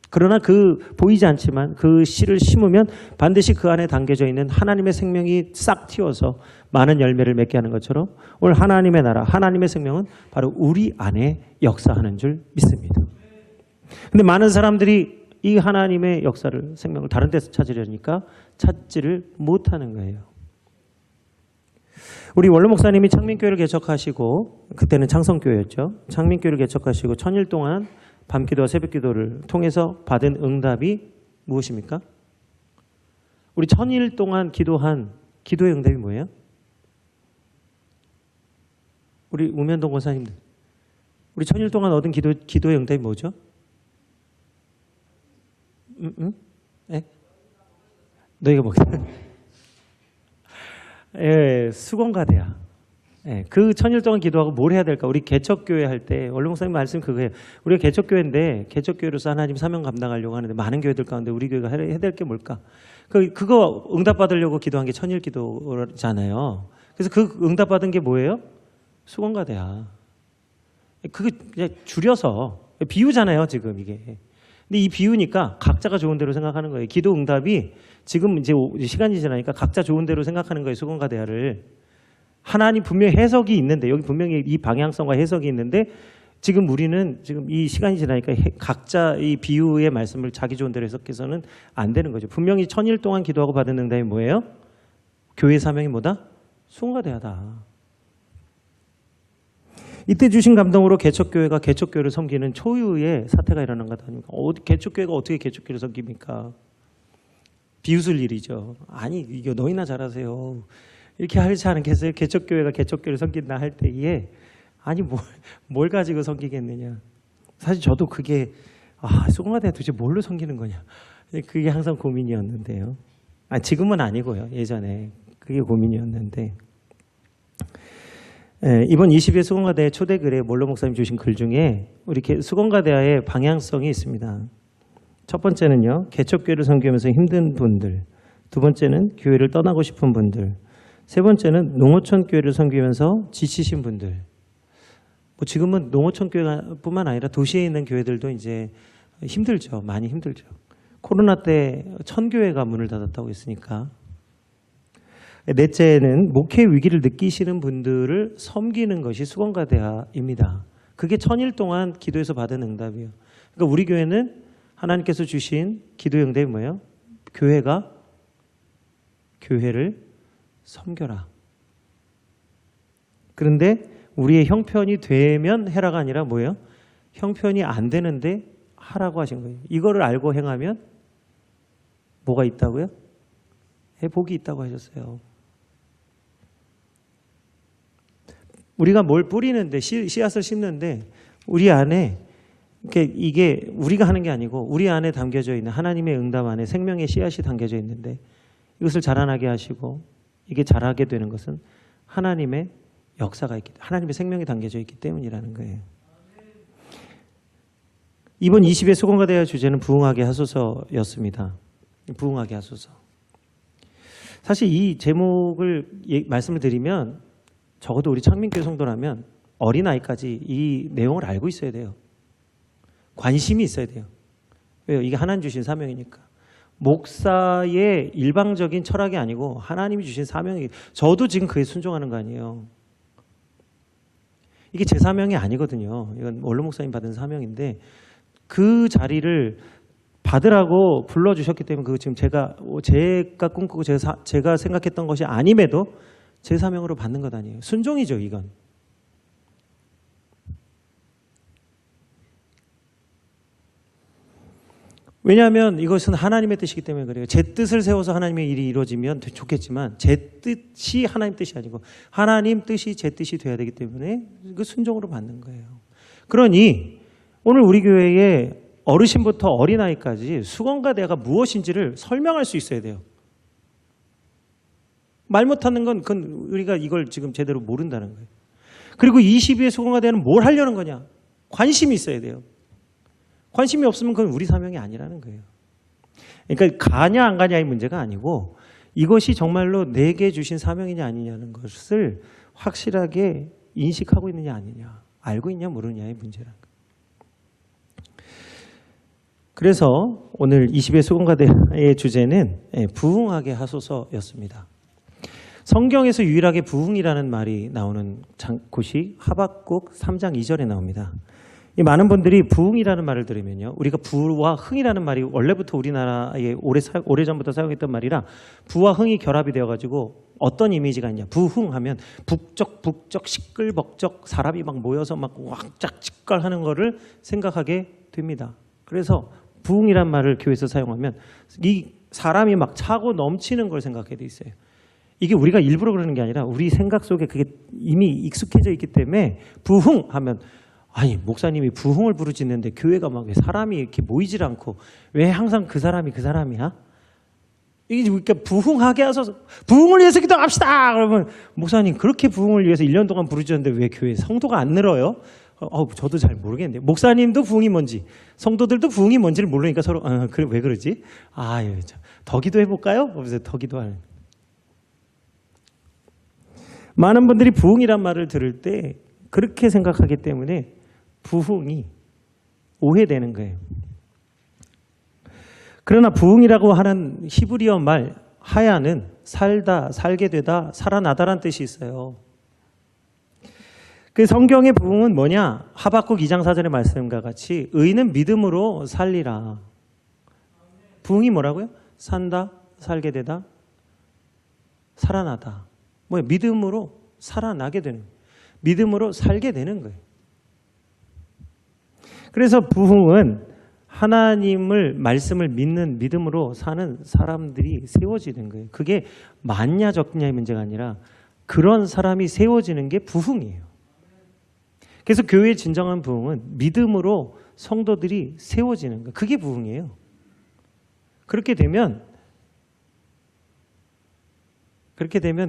그러나 그 보이지 않지만 그 씨를 심으면 반드시 그 안에 담겨져 있는 하나님의 생명이 싹 튀어서 많은 열매를 맺게 하는 것처럼, 오늘 하나님의 나라, 하나님의 생명은 바로 우리 안에 역사하는 줄 믿습니다. 근데 많은 사람들이 이 하나님의 역사를, 생명을 다른 데서 찾으려니까 찾지를 못하는 거예요. 우리 원로 목사님이 창민교회를 개척하시고, 그때는 창성교회였죠. 창민교회를 개척하시고 1000일 동안 밤기도와 새벽기도를 통해서 받은 응답이 무엇입니까? 우리 1000일 동안 기도한 기도의 응답이 뭐예요? 우리 우면동 권사님들, 우리 1000일 동안 얻은 기도의 응답이 뭐죠? 네? 너희가 먹자. 예, 수건가대야. 예, 그 1000일 동안 기도하고 뭘 해야 될까? 우리 개척교회 할 때, 원로 목사님 말씀 그거예요. 우리가 개척교회인데, 개척교회로서 하나님 사명 감당하려고 하는데, 많은 교회들 가운데 우리 교회가 해야 될 게 뭘까? 그거 응답받으려고 기도한 게 1000일 기도잖아요. 그래서 그 응답받은 게 뭐예요? 수건가대야. 그거 그냥 줄여서, 비유잖아요, 지금 이게. 근데 이 비유니까 각자가 좋은 대로 생각하는 거예요. 기도 응답이 지금 이제 시간이 지나니까 각자 좋은 대로 생각하는 거예요, 수건가대야를. 하나님 분명히 해석이 있는데, 여기 분명히 이 방향성과 해석이 있는데, 지금 우리는 지금 이 시간이 지나니까 각자 이 비유의 말씀을 자기 좋은 대로 해석해서는 안 되는 거죠. 분명히 1000일 동안 기도하고 받은 응답이 뭐예요? 교회 사명이 뭐다? 수건가대야다. 이때 주신 감동으로 개척교회가 개척교회를 섬기는 초유의 사태가 일어난 것 아닙니까? 개척교회가 어떻게 개척교회를 섬깁니까? 비웃을 일이죠. 아니, 이거 너희나 잘하세요. 이렇게 하지 않겠어요? 개척교회가 개척교회를 섬긴다 할 때에, 아니 뭘 가지고 섬기겠느냐. 사실 저도 그게 수건가대 도대체 뭘로 섬기는 거냐, 그게 항상 고민이었는데요. 지금은 아니고요. 예전에 그게 고민이었는데, 이번 20일 수건가대의 초대글에 몰로 목사님 주신 글 중에 우리 수건가대의 방향성이 있습니다. 첫 번째는요, 개척교회를 섬기면서 힘든 분들, 두 번째는 교회를 떠나고 싶은 분들, 세 번째는 농어촌 교회를 섬기면서 지치신 분들. 뭐 지금은 농어촌 교회뿐만 아니라 도시에 있는 교회들도 이제 힘들죠. 많이 힘들죠. 코로나 때 1000교회가 문을 닫았다고 했으니까. 넷째는 목회 위기를 느끼시는 분들을 섬기는 것이 수건가대야입니다. 그게 1000일 동안 기도해서 받은 응답이에요. 그러니까 우리 교회는 하나님께서 주신 기도의 응답이 뭐예요? 교회를 섬겨라. 그런데 우리의 형편이 되면 해라가 아니라 뭐예요? 형편이 안 되는데 하라고 하신 거예요. 이거를 알고 행하면 뭐가 있다고요? 복이 있다고 하셨어요. 우리가 뭘 뿌리는데, 씨앗을 심는데 우리 안에, 이게 우리가 하는 게 아니고 우리 안에 담겨져 있는 하나님의 응답 안에 생명의 씨앗이 담겨져 있는데, 이것을 자라나게 하시고 이게 자라게 되는 것은 하나님의 역사가 있기, 하나님의 생명이 담겨져 있기 때문이라는 거예요. 이번 20의 수건가대야 주제는 부흥하게 하소서였습니다. 부흥하게 하소서. 사실 이 제목을 말씀을 드리면, 적어도 우리 창민교회 성도라면 어린아이까지 이 내용을 알고 있어야 돼요. 관심이 있어야 돼요. 왜요? 이게 하나님 주신 사명이니까. 목사의 일방적인 철학이 아니고 하나님이 주신 사명이, 저도 지금 그에 순종하는 거 아니에요. 이게 제 사명이 아니거든요. 이건 원로 목사님 받은 사명인데, 그 자리를 받으라고 불러주셨기 때문에, 그 지금 제가 꿈꾸고 제가 생각했던 것이 아님에도 제 사명으로 받는 것 아니에요. 순종이죠, 이건. 왜냐하면 이것은 하나님의 뜻이기 때문에 그래요. 제 뜻을 세워서 하나님의 일이 이루어지면 좋겠지만 제 뜻이 하나님 뜻이 아니고 하나님 뜻이 제 뜻이 돼야 되기 때문에 그 순종으로 받는 거예요. 그러니 오늘 우리 교회에 어르신부터 어린아이까지 수건과대가 무엇인지를 설명할 수 있어야 돼요. 말 못하는 건 그건 우리가 이걸 지금 제대로 모른다는 거예요. 그리고 22의 수건과대는 뭘 하려는 거냐? 관심이 있어야 돼요. 관심이 없으면 그건 우리 사명이 아니라는 거예요. 그러니까 가냐 안 가냐의 문제가 아니고 이것이 정말로 내게 주신 사명이냐 아니냐는 것을 확실하게 인식하고 있느냐 아니냐, 알고 있냐 모르느냐의 문제라는 거예요. 그래서 오늘 20의 수건과대의 주제는 부흥하게 하소서였습니다. 성경에서 유일하게 부흥이라는 말이 나오는 곳이 하박국 3장 2절에 나옵니다. 이 많은 분들이 부흥이라는 말을 들으면요, 우리가 부와 흥이라는 말이 원래부터 우리나라에 오래전부터 사용했던 말이라 부와 흥이 결합이 되어가지고 어떤 이미지가 있냐, 부흥하면 북적 시끌벅적 사람이 막 모여서 막 왁짝지껄하는 거를 생각하게 됩니다. 그래서 부흥이란 말을 교회에서 사용하면 이 사람이 막 차고 넘치는 걸 생각하게 돼 있어요. 이게 우리가 일부러 그러는 게 아니라 우리 생각 속에 그게 이미 익숙해져 있기 때문에 부흥하면, 아니 목사님이 부흥을 부르짖는데 교회가 막 왜 사람이 이렇게 모이질 않고 왜 항상 그 사람이야? 이게 그러니까 부흥하게 하소서, 부흥을 위해서 기도합시다. 그러면 목사님 그렇게 부흥을 위해서 1년 동안 부르짖었는데 왜 교회 성도가 안 늘어요? 저도 잘 모르겠는데 목사님도 부흥이 뭔지 성도들도 부흥이 뭔지를 모르니까 서로 그래 왜 그러지? 더 기도해 볼까요? 그래서 더 기도하는. 많은 분들이 부흥이란 말을 들을 때 그렇게 생각하기 때문에 부흥이 오해되는 거예요. 그러나 부흥이라고 하는 히브리어 말 하야는 살다, 살게 되다, 살아나다란 뜻이 있어요. 그 성경의 부흥은 뭐냐? 하박국 2장 4절의 말씀과 같이 의인은 믿음으로 살리라. 부흥이 뭐라고요? 산다, 살게 되다, 살아나다. 뭐예요? 믿음으로 살아나게 되는 거예요. 믿음으로 살게 되는 거예요. 그래서 부흥은 하나님을 말씀을 믿는 믿음으로 사는 사람들이 세워지는 거예요. 그게 많냐 적냐의 문제가 아니라 그런 사람이 세워지는 게 부흥이에요. 그래서 교회의 진정한 부흥은 믿음으로 성도들이 세워지는 거예요. 그게 부흥이에요. 그렇게 되면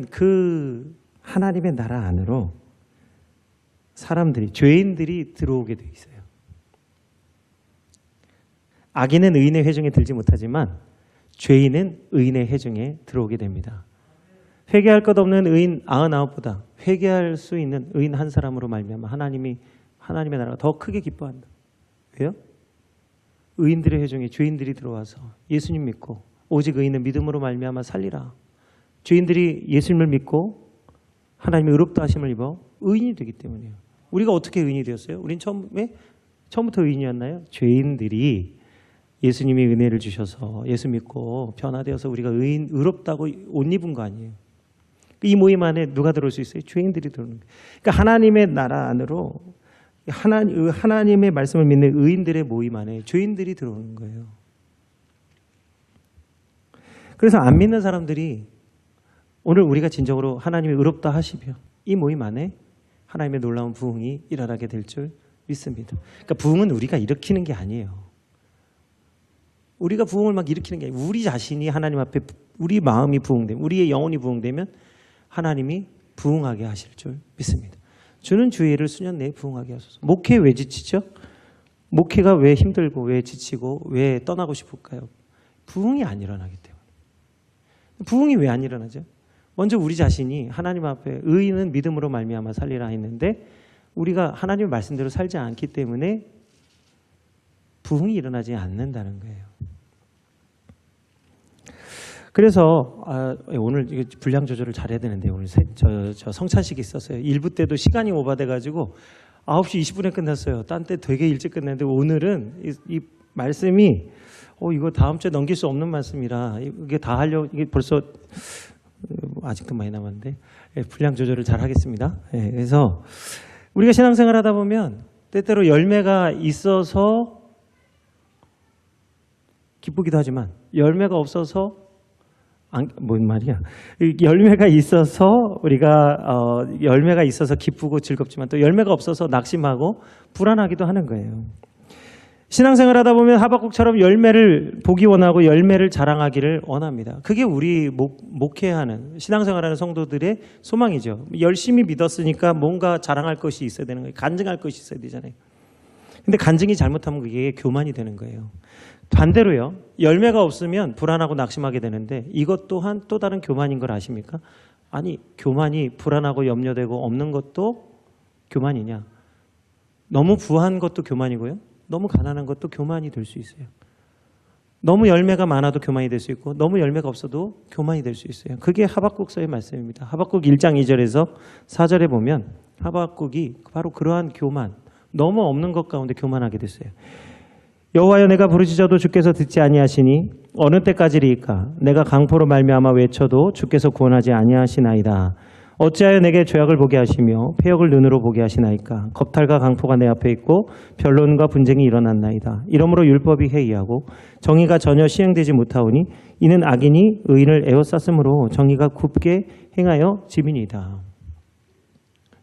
그 하나님의 나라 안으로 사람들이, 죄인들이 들어오게 돼 있어요. 악인은 의인의 회중에 들지 못하지만 죄인은 의인의 회중에 들어오게 됩니다. 회개할 것 없는 의인 99보다 회개할 수 있는 의인 한 사람으로 말미암아 하나님의 나라가 더 크게 기뻐한다. 왜요? 의인들의 회중에 죄인들이 들어와서 예수님 믿고 오직 의인은 믿음으로 말미암아 살리라. 죄인들이 예수님을 믿고 하나님의 의롭다 하심을 입어 의인이 되기 때문이에요. 우리가 어떻게 의인이 되었어요? 우린 처음부터 의인이었나요? 죄인들이 예수님이 은혜를 주셔서 예수 믿고 변화되어서 우리가 의롭다고 옷 입은 거 아니에요. 이 모임 안에 누가 들어올 수 있어요? 죄인들이 들어오는 거예요. 그러니까 하나님의 나라 안으로 하나님의 말씀을 믿는 의인들의 모임 안에 죄인들이 들어오는 거예요. 그래서 안 믿는 사람들이 오늘 우리가 진정으로 하나님이 의롭다 하시며 이 모임 안에 하나님의 놀라운 부흥이 일어나게 될 줄 믿습니다. 그러니까 부흥은 우리가 일으키는 게 아니에요. 우리가 부흥을 막 일으키는 게 아니에요. 우리 자신이 하나님 앞에 우리 마음이 부흥되면, 우리의 영혼이 부흥되면 하나님이 부흥하게 하실 줄 믿습니다. 주는 주의를 수년 내에 부흥하게 하소서. 목회 왜 지치죠? 목회가 왜 힘들고 왜 지치고 왜 떠나고 싶을까요? 부흥이 안 일어나기 때문에. 부흥이 왜 안 일어나죠? 먼저 우리 자신이 하나님 앞에 의인은 믿음으로 말미암아 살리라 했는데 우리가 하나님의 말씀대로 살지 않기 때문에 부흥이 일어나지 않는다는 거예요. 그래서 오늘 분량 조절을 잘해야 되는데 오늘 저 성찬식이 있었어요. 1부 때도 시간이 오버돼가지고 9시 20분에 끝났어요. 딴 때 되게 일찍 끝냈는데 오늘은 이 말씀이 이거 다음 주에 넘길 수 없는 말씀이라 이게 다 하려고 이게 벌써 아직도 많이 남았는데 분량 조절을 잘 하겠습니다. 그래서 우리가 신앙생활 하다 보면 때때로 열매가 있어서 기쁘기도 하지만 열매가 없어서 뭔 말이야? 열매가 있어서 우리가 열매가 있어서 기쁘고 즐겁지만 또 열매가 없어서 낙심하고 불안하기도 하는 거예요. 신앙생활하다 보면 하박국처럼 열매를 보기 원하고 열매를 자랑하기를 원합니다. 그게 우리 목회하는 신앙생활하는 성도들의 소망이죠. 열심히 믿었으니까 뭔가 자랑할 것이 있어야 되는 거예요. 간증할 것이 있어야 되잖아요. 근데 간증이 잘못하면 그게 교만이 되는 거예요. 반대로요. 열매가 없으면 불안하고 낙심하게 되는데 이것 또한 또 다른 교만인 걸 아십니까? 아니, 교만이 불안하고 염려되고 없는 것도 교만이냐? 너무 부한 것도 교만이고요. 너무 가난한 것도 교만이 될 수 있어요. 너무 열매가 많아도 교만이 될 수 있고 너무 열매가 없어도 교만이 될 수 있어요. 그게 하박국서의 말씀입니다. 하박국 1장 2절에서 4절에 보면 하박국이 바로 그러한 교만, 너무 없는 것 가운데 교만하게 됐어요. 여호와여, 내가 부르짖어도 주께서 듣지 아니하시니 어느 때까지리이까? 내가 강포로 말미암아 외쳐도 주께서 구원하지 아니하시나이다. 어찌하여 내게 죄악을 보게 하시며 패역을 눈으로 보게 하시나이까? 겁탈과 강포가 내 앞에 있고 변론과 분쟁이 일어났나이다. 이러므로 율법이 해이하고 정의가 전혀 시행되지 못하오니 이는 악인이 의인을 에워쌌으므로 정의가 굽게 행하여 짐이니이다.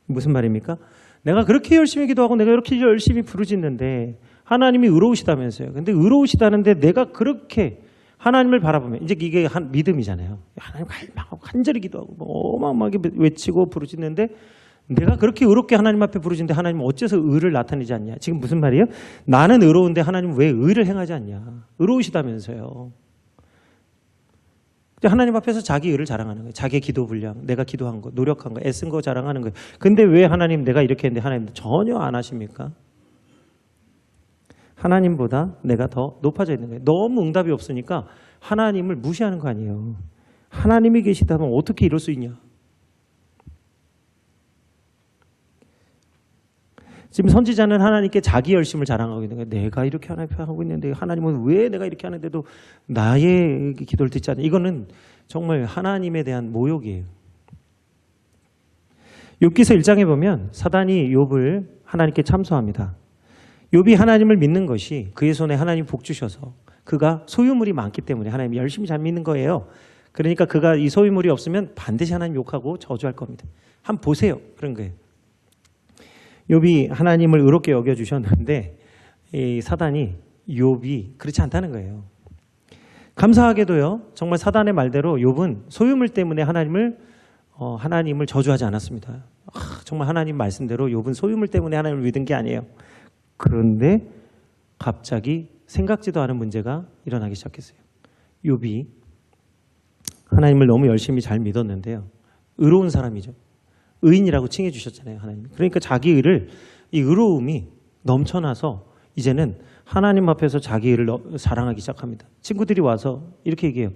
무슨 말입니까? 내가 그렇게 열심히 기도하고 내가 이렇게 열심히 부르짖는데 하나님이 의로우시다면서요. 근데 의로우시다는데 내가 그렇게 하나님을 바라보면 이제 이게 한 믿음이잖아요. 하나님 갈망하고 간절히 기도하고 어마어마하게 외치고 부르짖는데 내가 그렇게 의롭게 하나님 앞에 부르짖는데 하나님은 어째서 의를 나타내지 않냐? 지금 무슨 말이에요? 나는 의로운데 하나님은 왜 의를 행하지 않냐? 의로우시다면서요. 하나님 앞에서 자기 의를 자랑하는 거예요. 자기의 기도 분량, 내가 기도한 거, 노력한 거, 애쓴 거 자랑하는 거예요. 근데 왜 하나님 내가 이렇게 했는데 하나님 전혀 안 하십니까? 하나님보다 내가 더 높아져 있는 거예요. 너무 응답이 없으니까 하나님을 무시하는 거 아니에요. 하나님이 계시다면 어떻게 이럴 수 있냐? 지금 선지자는 하나님께 자기 열심을 자랑하고 있는 거예요. 내가 이렇게 하나님 앞에 하고 있는데 하나님은 왜 내가 이렇게 하는데도 나의 기도를 듣지 않냐? 이거는 정말 하나님에 대한 모욕이에요. 욥기서 1장에 보면 사단이 욥을 하나님께 참소합니다. 욥이 하나님을 믿는 것이 그의 손에 하나님 복 주셔서 그가 소유물이 많기 때문에 하나님 열심히 잘 믿는 거예요. 그러니까 그가 이 소유물이 없으면 반드시 하나님 욕하고 저주할 겁니다. 한번 보세요. 그런 거예요. 욥이 하나님을 의롭게 여겨주셨는데 이 사단이 욥이 그렇지 않다는 거예요. 감사하게도요. 정말 사단의 말대로 욥은 소유물 때문에 하나님을 저주하지 않았습니다. 정말 하나님 말씀대로 욥은 소유물 때문에 하나님을 믿은 게 아니에요. 그런데 갑자기 생각지도 않은 문제가 일어나기 시작했어요. 욥이 하나님을 너무 열심히 잘 믿었는데요. 의로운 사람이죠. 의인이라고 칭해 주셨잖아요. 하나님. 그러니까 자기 의를 이 의로움이 넘쳐나서 이제는 하나님 앞에서 자기 의를 자랑하기 시작합니다. 친구들이 와서 이렇게 얘기해요.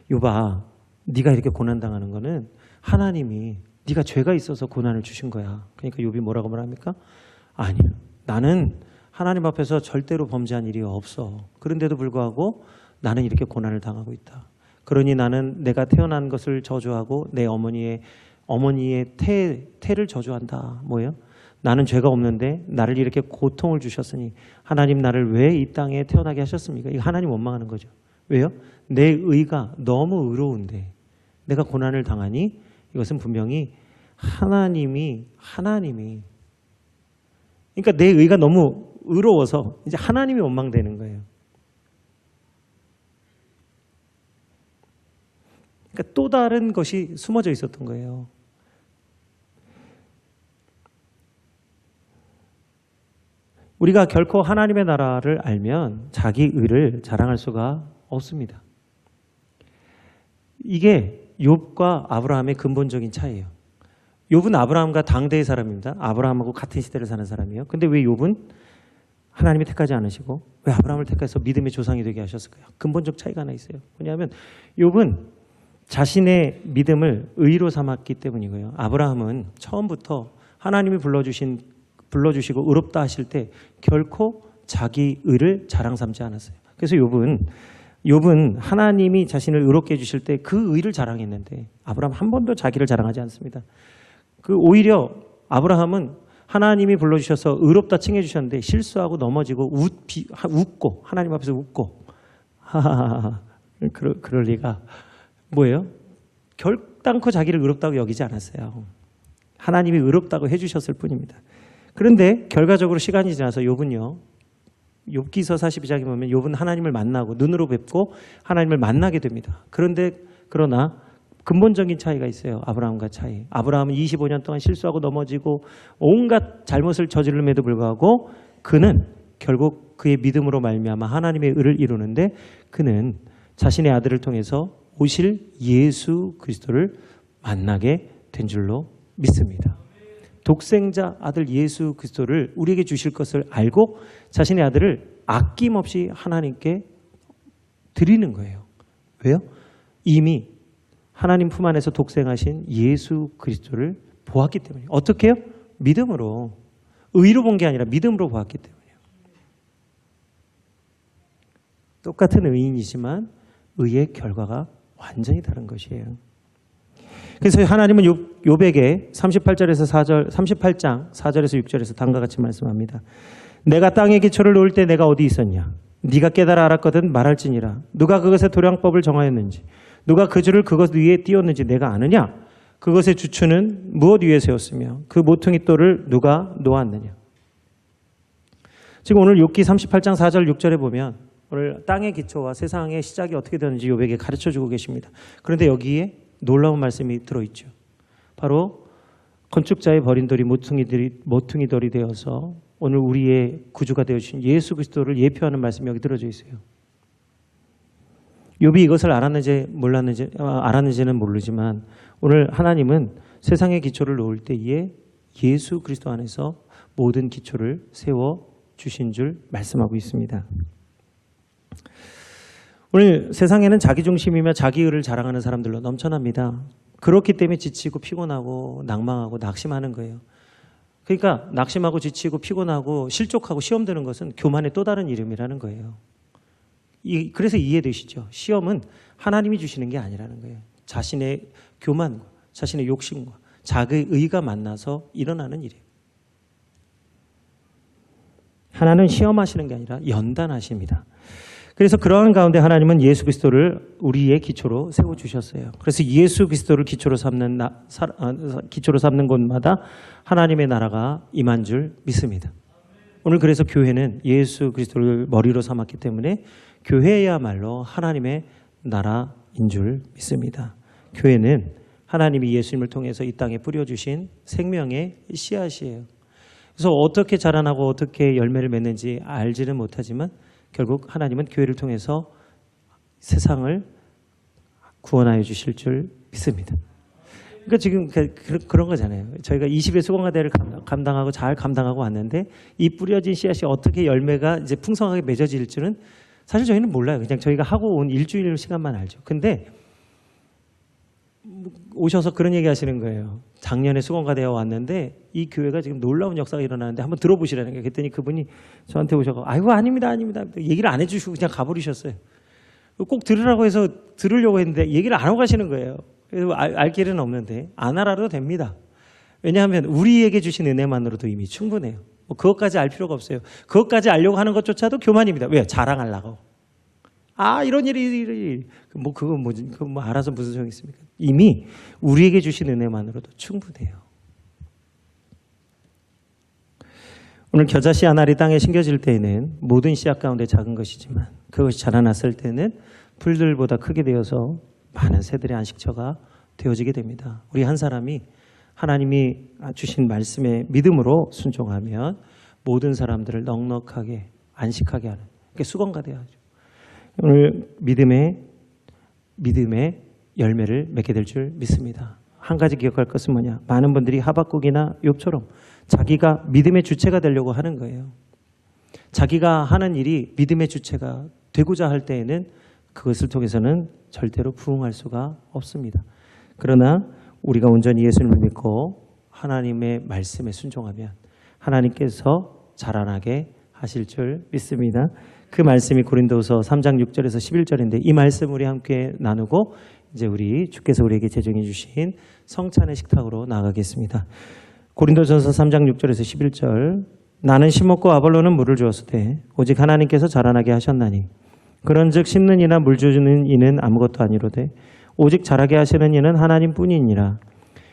욥아, 네가 이렇게 고난당하는 거는 하나님이 네가 죄가 있어서 고난을 주신 거야. 그러니까 욥이 뭐라고 말합니까? 아니야. 나는 하나님 앞에서 절대로 범죄한 일이 없어. 그런데도 불구하고 나는 이렇게 고난을 당하고 있다. 그러니 나는 내가 태어난 것을 저주하고 내 어머니의 태를 저주한다. 뭐예요? 나는 죄가 없는데 나를 이렇게 고통을 주셨으니 하나님 나를 왜 이 땅에 태어나게 하셨습니까? 이거 하나님 원망하는 거죠. 왜요? 내 의가 너무 의로운데 내가 고난을 당하니 이것은 분명히 하나님이 그러니까 내 의가 너무 의로워서 이제 하나님이 원망되는 거예요. 그러니까 또 다른 것이 숨어져 있었던 거예요. 우리가 결코 하나님의 나라를 알면 자기 의를 자랑할 수가 없습니다. 이게 욥과 아브라함의 근본적인 차이예요. 욥은 아브라함과 당대의 사람입니다. 아브라함하고 같은 시대를 사는 사람이에요. 근데 왜 욥은 하나님이 택하지 않으시고 왜 아브라함을 택해서 믿음의 조상이 되게 하셨을까요? 근본적 차이가 하나 있어요. 뭐냐면 욥은 자신의 믿음을 의로 삼았기 때문이고요. 아브라함은 처음부터 하나님이 불러주시고 의롭다 하실 때 결코 자기 의를 자랑 삼지 않았어요. 그래서 욥은 하나님이 자신을 의롭게 해주실 때 그 의를 자랑했는데 아브라함 한 번도 자기를 자랑하지 않습니다. 오히려 아브라함은 하나님이 불러주셔서 의롭다 칭해 주셨는데 실수하고 넘어지고 웃고 하나님 앞에서 웃고 하하하. 그럴 리가. 뭐예요? 결단코 자기를 의롭다고 여기지 않았어요. 하나님이 의롭다고 해주셨을 뿐입니다. 그런데 결과적으로 시간이 지나서 욥은요. 욥기서 42장에 보면 욥은 하나님을 만나고 눈으로 뵙고 하나님을 만나게 됩니다. 그러나 근본적인 차이가 있어요. 아브라함과 차이. 아브라함은 25년 동안 실수하고 넘어지고 온갖 잘못을 저지름에도 불구하고 그는 결국 그의 믿음으로 말미암아 하나님의 의를 이루는데 그는 자신의 아들을 통해서 오실 예수 그리스도를 만나게 된 줄로 믿습니다. 독생자 아들 예수 그리스도를 우리에게 주실 것을 알고 자신의 아들을 아낌없이 하나님께 드리는 거예요. 왜요? 이미 하나님 품 안에서 독생하신 예수 그리스도를 보았기 때문이에요. 어떻게 해요? 믿음으로. 의로 본 게 아니라 믿음으로 보았기 때문이에요. 똑같은 의인이지만 의의 결과가 완전히 다른 것이에요. 그래서 하나님은 욥에게 38장 4절에서 6절에서 다음과 같이 말씀합니다. 내가 땅에 기초를 놓을 때 내가 어디 있었냐? 네가 깨달아 알았거든 말할지니라. 누가 그것의 도량법을 정하였는지 누가 그 줄을 그것 위에 띄웠는지 내가 아느냐? 그것의 주추는 무엇 위에 세웠으며 그 모퉁이 돌을 누가 놓았느냐? 지금 오늘 욥기 38장 4절 6절에 보면 오늘 땅의 기초와 세상의 시작이 어떻게 되는지 욥에게 가르쳐주고 계십니다. 그런데 여기에 놀라운 말씀이 들어있죠. 바로 건축자의 버린 돌이 모퉁이 돌이 되어서 오늘 우리의 구주가 되어주신 예수 그리스도를 예표하는 말씀이 여기 들어져 있어요. 욥이 이것을 알았는지는 모르지만 오늘 하나님은 세상의 기초를 놓을 때에 예수 그리스도 안에서 모든 기초를 세워 주신 줄 말씀하고 있습니다. 오늘 세상에는 자기중심이며 자기의를 자랑하는 사람들로 넘쳐납니다. 그렇기 때문에 지치고 피곤하고 낭망하고 낙심하는 거예요. 그러니까 낙심하고 지치고 피곤하고 실족하고 시험 드는 것은 교만의 또 다른 이름이라는 거예요. 그래서 이해되시죠? 시험은 하나님이 주시는 게 아니라는 거예요. 자신의 교만과 자신의 욕심과 자기의 의가 만나서 일어나는 일이에요. 하나는 시험하시는 게 아니라 연단하십니다. 그래서 그러한 가운데 하나님은 예수 그리스도를 우리의 기초로 세워주셨어요. 그래서 예수 그리스도를 기초로 삼는 곳마다 하나님의 나라가 임한 줄 믿습니다. 오늘 그래서 교회는 예수 그리스도를 머리로 삼았기 때문에 교회야말로 하나님의 나라인 줄 믿습니다. 교회는 하나님이 예수님을 통해서 이 땅에 뿌려주신 생명의 씨앗이에요. 그래서 어떻게 자라나고 어떻게 열매를 맺는지 알지는 못하지만 결국 하나님은 교회를 통해서 세상을 구원하여 주실 줄 믿습니다. 그러니까 지금 그런 거잖아요. 저희가 20의 수공화대를 감당하고 잘 감당하고 왔는데 이 뿌려진 씨앗이 어떻게 열매가 이제 풍성하게 맺어질 줄은 사실 저희는 몰라요. 그냥 저희가 하고 온 일주일 시간만 알죠. 근데 오셔서 그런 얘기 하시는 거예요. 작년에 수공과대에 왔는데 이 교회가 지금 놀라운 역사가 일어나는데 한번 들어보시라는 거예요. 그랬더니 그분이 저한테 오셔서 아이고 아닙니다. 얘기를 안 해주시고 그냥 가버리셨어요. 꼭 들으라고 해서 들으려고 했는데 얘기를 안 하고 가시는 거예요. 그래서 알 길은 없는데 안 알아도 됩니다. 왜냐하면 우리에게 주신 은혜만으로도 이미 충분해요. 뭐 그것까지 알 필요가 없어요. 그것까지 알려고 하는 것조차도 교만입니다. 왜? 자랑하려고. 이런 일이 그건 뭐 알아서 무슨 소용이 있습니까? 이미 우리에게 주신 은혜만으로도 충분해요. 오늘 겨자씨 한 알이 땅에 심겨질 때에는 모든 씨앗 가운데 작은 것이지만 그것이 자라났을 때는 풀들보다 크게 되어서 많은 새들의 안식처가 되어지게 됩니다. 우리 한 사람이 하나님이 주신 말씀에 믿음으로 순종하면 모든 사람들을 넉넉하게 안식하게 하는 수건가 되어야죠. 오늘 믿음의 열매를 맺게 될 줄 믿습니다. 한 가지 기억할 것은 뭐냐? 많은 분들이 하박국이나 욥처럼 자기가 믿음의 주체가 되려고 하는 거예요. 자기가 하는 일이 믿음의 주체가 되고자 할 때에는 그것을 통해서는 절대로 부응할 수가 없습니다. 그러나 우리가 온전히 예수님을 믿고 하나님의 말씀에 순종하면 하나님께서 자라나게 하실 줄 믿습니다. 그 말씀이 고린도서 3장 6절에서 11절인데 이 말씀 우리 함께 나누고 이제 주께서 우리에게 제정해 주신 성찬의 식탁으로 나아가겠습니다. 고린도전서 3장 6절에서 11절 나는 심었고 아볼로는 물을 주었으되 오직 하나님께서 자라나게 하셨나니 그런즉 심는 이나 물 주는 이는 아무것도 아니로되 오직 자라게 하시는 이는 하나님뿐이니라.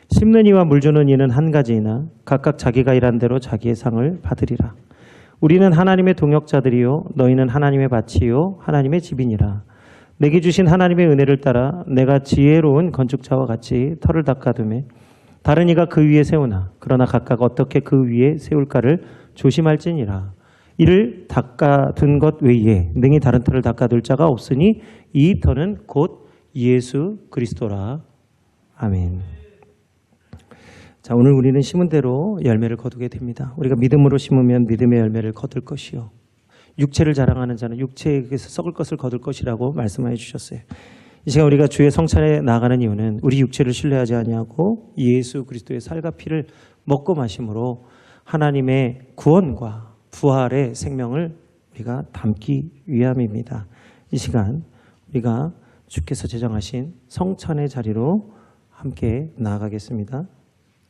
심는 이와 물 주는 이는 한 가지이나 각각 자기가 일한 대로 자기의 상을 받으리라. 우리는 하나님의 동역자들이요 너희는 하나님의 밭이요 하나님의 집이니라. 내게 주신 하나님의 은혜를 따라 내가 지혜로운 건축자와 같이 터를 닦아두매 다른 이가 그 위에 세우나 그러나 각각 어떻게 그 위에 세울까를 조심할지니라. 이를 닦아둔 것 외에 능히 다른 터를 닦아둘 자가 없으니 이 터는 곧 예수 그리스도라. 아멘. 자, 오늘 우리는 심은 대로 열매를 거두게 됩니다. 우리가 믿음으로 심으면 믿음의 열매를 거둘 것이요 육체를 자랑하는 자는 육체에게서 썩을 것을 거둘 것이라고 말씀해 주셨어요. 이 시간 우리가 주의 성찬에 나아가는 이유는 우리 육체를 신뢰하지 아니하고 예수 그리스도의 살과 피를 먹고 마심으로 하나님의 구원과 부활의 생명을 우리가 담기 위함입니다. 이 시간 우리가 주께서 제정하신 성찬의 자리로 함께 나아가겠습니다.